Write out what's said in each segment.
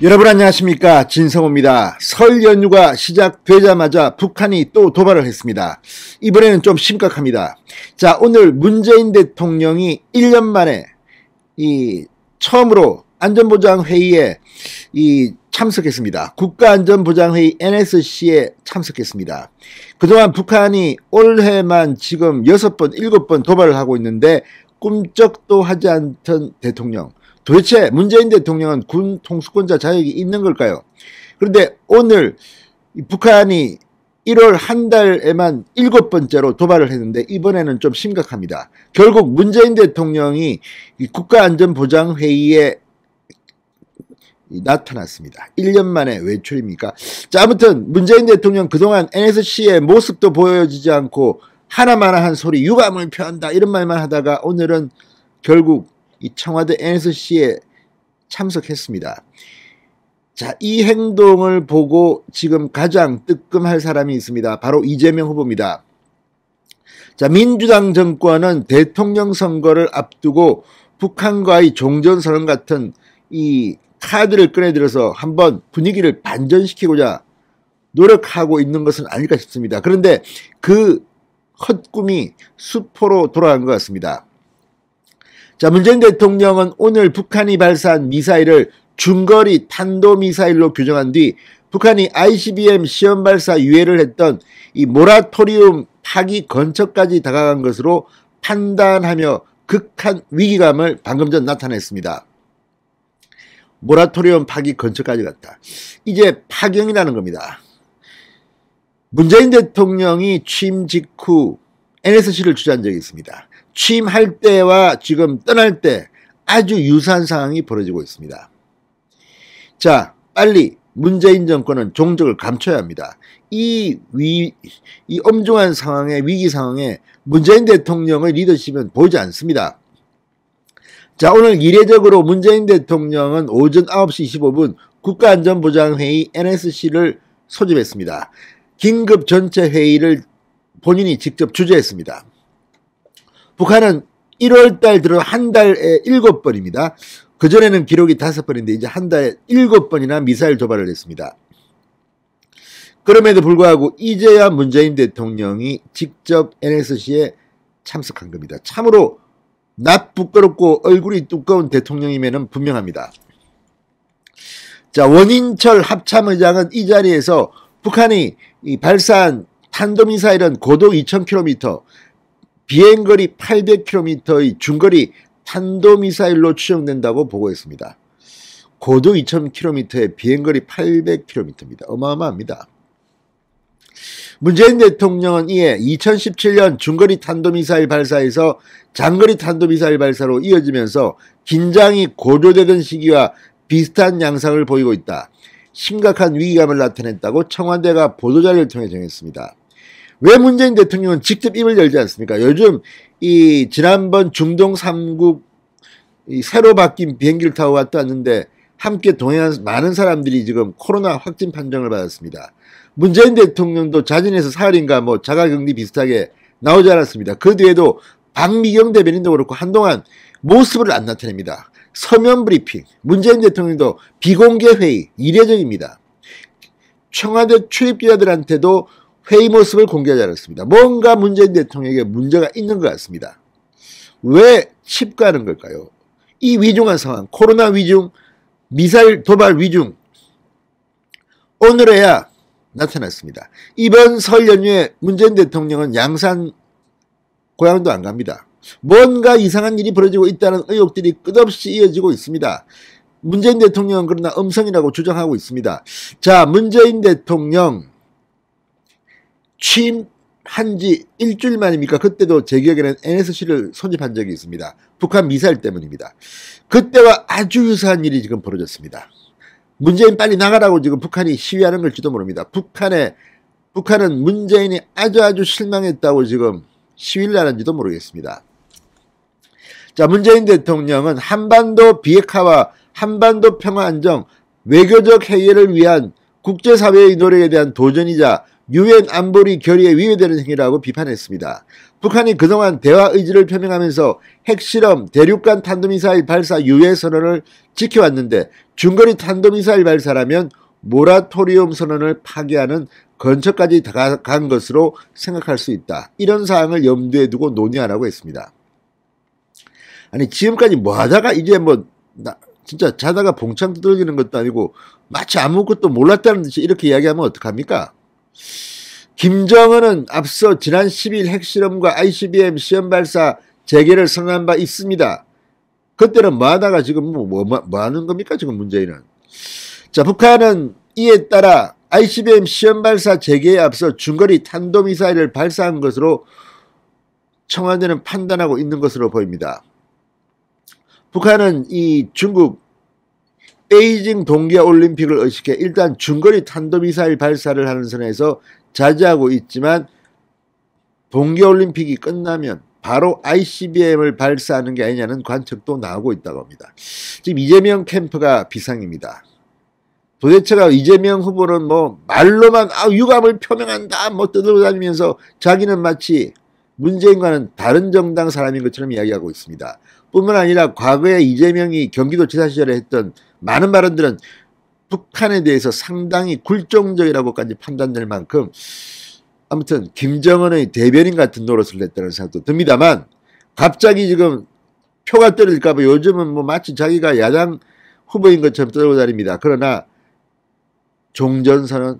여러분 안녕하십니까, 진성호입니다. 설 연휴가 시작되자마자 북한이 또 도발을 했습니다. 이번에는 좀 심각합니다. 자, 오늘 문재인 대통령이 1년 만에 처음으로 안전보장회의에 참석했습니다. 국가안전보장회의 NSC에 참석했습니다. 그동안 북한이 올해만 지금 6번, 7번 도발을 하고 있는데 꿈쩍도 하지 않던 대통령. 도대체 문재인 대통령은 군 통수권자 자격이 있는 걸까요? 그런데 오늘 북한이 1월 한 달에만 7번째로 도발을 했는데 이번에는 좀 심각합니다. 결국 문재인 대통령이 국가안전보장회의에 나타났습니다. 1년 만에 외출입니까? 자, 아무튼 문재인 대통령 그동안 NSC의 모습도 보여지지 않고 하나마나한 소리, 유감을 표한다 이런 말만 하다가 오늘은 결국 이 청와대 NSC에 참석했습니다. 자, 이 행동을 보고 지금 가장 뜨끔할 사람이 있습니다. 바로 이재명 후보입니다. 자, 민주당 정권은 대통령 선거를 앞두고 북한과의 종전선언 같은 이 카드를 꺼내들어서 한번 분위기를 반전시키고자 노력하고 있는 것은 아닐까 싶습니다. 그런데 그 헛꿈이 수포로 돌아간 것 같습니다. 자, 문재인 대통령은 오늘 북한이 발사한 미사일을 중거리 탄도미사일로 규정한 뒤 북한이 ICBM 시험 발사 유예를 했던 이 모라토리움 파기 근처까지 다가간 것으로 판단하며 극한 위기감을 방금 전 나타냈습니다. 모라토리움 파기 근처까지 갔다. 이제 파경이라는 겁니다. 문재인 대통령이 취임 직후 NSC를 주재한 적이 있습니다. 취임할 때와 지금 떠날 때 아주 유사한 상황이 벌어지고 있습니다. 자, 빨리 문재인 정권은 종적을 감춰야 합니다. 이 엄중한 상황에, 위기 상황에 문재인 대통령의 리더십은 보이지 않습니다. 자, 오늘 이례적으로 문재인 대통령은 오전 9시 25분 국가안전보장회의 NSC를 소집했습니다. 긴급 전체 회의를 본인이 직접 주재했습니다. 북한은 1월달 들어 한 달에 7번입니다. 그전에는 기록이 5번인데 이제 한 달에 7번이나 미사일 도발을 했습니다. 그럼에도 불구하고 이제야 문재인 대통령이 직접 NSC에 참석한 겁니다. 참으로 낯부끄럽고 얼굴이 두꺼운 대통령이면 분명합니다. 자, 원인철 합참의장은 이 자리에서 북한이 발사한 탄도미사일은 고도 2000km, 비행거리 800km의 중거리 탄도미사일로 추정된다고 보고했습니다. 고도 2000km에 비행거리 800km입니다. 어마어마합니다. 문재인 대통령은 이에 2017년 중거리 탄도미사일 발사에서 장거리 탄도미사일 발사로 이어지면서 긴장이 고조되던 시기와 비슷한 양상을 보이고 있다. 심각한 위기감을 나타냈다고 청와대가 보도자료를 통해 정했습니다. 왜 문재인 대통령은 직접 입을 열지 않습니까? 요즘 지난번 중동 3국 새로 바뀐 비행기를 타고 갔다 왔는데 함께 동행한 많은 사람들이 지금 코로나 확진 판정을 받았습니다. 문재인 대통령도 자진해서 사흘인가 자가격리 비슷하게 나오지 않았습니다. 그 뒤에도 박미경 대변인도 그렇고 한동안 모습을 안 나타냅니다. 서면 브리핑, 문재인 대통령도 비공개 회의, 이례적입니다. 청와대 출입기자들한테도 회의 모습을 공개하지 않았습니다. 뭔가 문재인 대통령에게 문제가 있는 것 같습니다. 왜 칩가는 걸까요? 이 위중한 상황, 코로나 위중, 미사일 도발 위중, 오늘에야 나타났습니다. 이번 설 연휴에 문재인 대통령은 양산 고향도 안 갑니다. 뭔가 이상한 일이 벌어지고 있다는 의혹들이 끝없이 이어지고 있습니다. 문재인 대통령은 그러나 음성이라고 주장하고 있습니다. 자, 문재인 대통령 취임한 지 일주일 만입니까? 그때도 제 기억에는 NSC를 소집한 적이 있습니다. 북한 미사일 때문입니다. 그때와 아주 유사한 일이 지금 벌어졌습니다. 문재인 빨리 나가라고 지금 북한이 시위하는 걸지도 모릅니다. 북한은 문재인이 아주 실망했다고 지금 시위를 하는지도 모르겠습니다. 자, 문재인 대통령은 한반도 비핵화와 한반도 평화 안정, 외교적 해결을 위한 국제사회의 노력에 대한 도전이자 유엔 안보리 결의에 위배되는 행위라고 비판했습니다. 북한이 그동안 대화 의지를 표명하면서 핵실험, 대륙간 탄도미사일 발사 유예 선언을 지켜왔는데 중거리 탄도미사일 발사라면 모라토리움 선언을 파기하는 근처까지 다가간 것으로 생각할 수 있다. 이런 사항을 염두에 두고 논의하라고 했습니다. 아니 지금까지 뭐 하다가 이제 진짜 자다가 봉창 두들기는 것도 아니고 마치 아무것도 몰랐다는 듯이 이렇게 이야기하면 어떡합니까? 김정은은 앞서 지난 10일 핵실험과 ICBM 시험 발사 재개를 선언한 바 있습니다. 그때는 뭐 하다가 지금 뭐 하는 겁니까? 지금 문재인은. 자, 북한은 이에 따라 ICBM 시험 발사 재개에 앞서 중거리 탄도미사일을 발사한 것으로 청와대는 판단하고 있는 것으로 보입니다. 북한은 이 중국 베이징 동계올림픽을 의식해 일단 중거리 탄도미사일 발사를 하는 선에서 자제하고 있지만 동계올림픽이 끝나면 바로 ICBM을 발사하는 게 아니냐는 관측도 나오고 있다고 합니다. 지금 이재명 캠프가 비상입니다. 도대체가 이재명 후보는 뭐 말로만 유감을 표명한다 떠들고 다니면서 자기는 마치 문재인과는 다른 정당 사람인 것처럼 이야기하고 있습니다. 뿐만 아니라 과거에 이재명이 경기도지사 시절에 했던 많은 발언들은 북한에 대해서 상당히 굴종적이라고까지 판단될 만큼 아무튼 김정은의 대변인 같은 노릇을 했다는 생각도 듭니다만 갑자기 지금 표가 떨어질까 봐 요즘은 뭐 마치 자기가 야당 후보인 것처럼 떠들고 다닙니다. 그러나 종전선언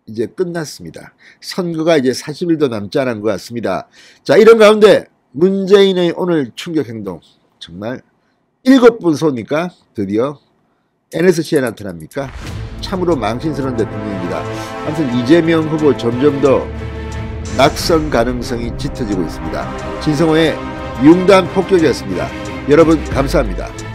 이제 끝났습니다. 선거가 이제 40일도 남지 않은 것 같습니다. 자, 이런 가운데 문재인의 오늘 충격 행동 정말 7분 쏘니까 드디어 NSC에 나타납니까? 참으로 망신스러운 대통령입니다. 아무튼 이재명 후보 점점 더 낙선 가능성이 짙어지고 있습니다. 진성호의 융단 폭격이었습니다. 여러분 감사합니다.